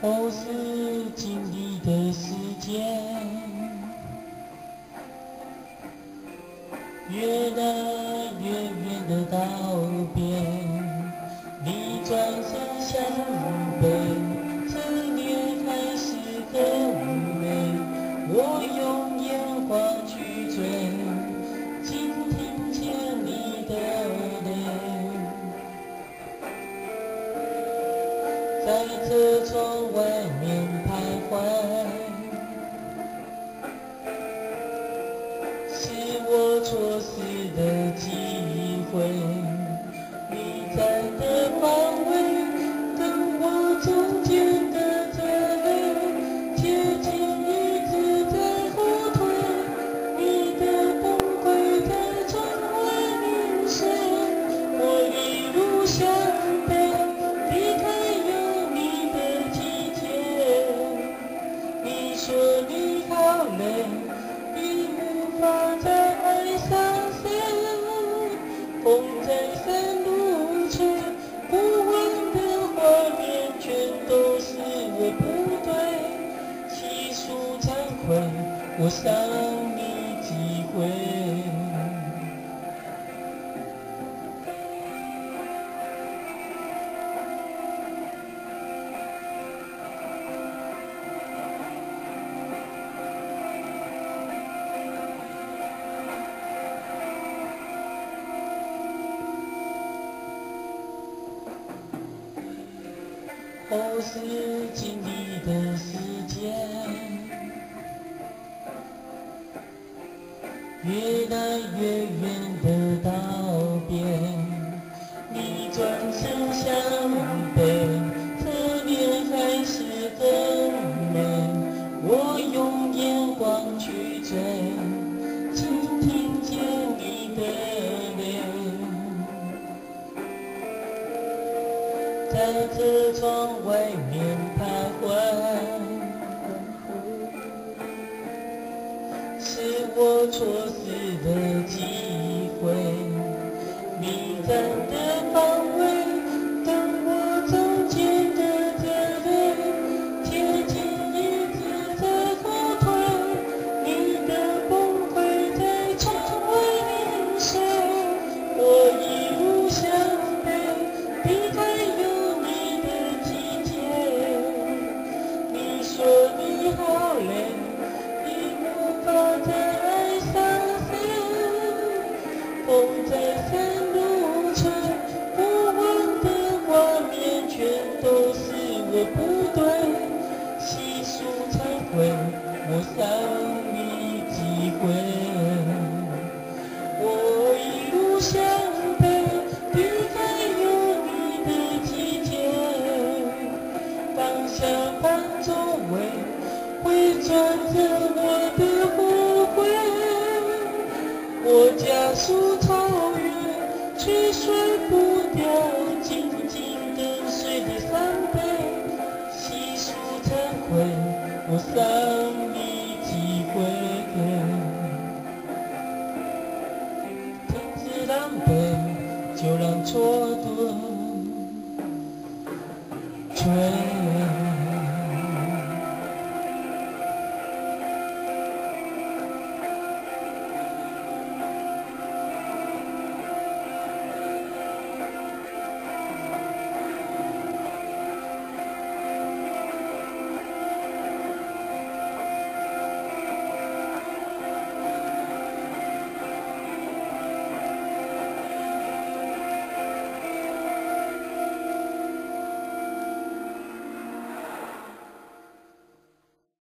都是经历的时间，越来越远的道别，你转身向北，思念还是很美，我用眼光去追，倾听见你的泪，在车窗外面徘徊，是我错失的机会。你在的方位，跟我中间的这类接近，一直在后退。你的崩溃在窗外凝视，我一路向北，离开有你的季节。你说你好累，已无法再爱上谁。风在山路吹，不完的画面全都是我不对。细数忏悔，我伤你几回。都是经历的时间，越来越远的道别，你转身向北，侧脸还是很美，我用眼光去追，倾听见你的泪，在车窗外面徘徊，是我错失的机会。你站的方位，跟我中间的这类贴近，一直在后退。你的崩溃在窗外凝视，我一路向北，离开有你的季节。你说你好累，已无法再爱上谁。风在山路吹，不完的画面全都是我不对。细数忏悔，我伤你几回。我一路向北，离开有你的季节。当下班周围会转着我的后悔，我加速超越，却甩不掉紧紧跟随的伤悲。细数忏悔，我伤你几回。停止狼狈，就让蹉跎吹。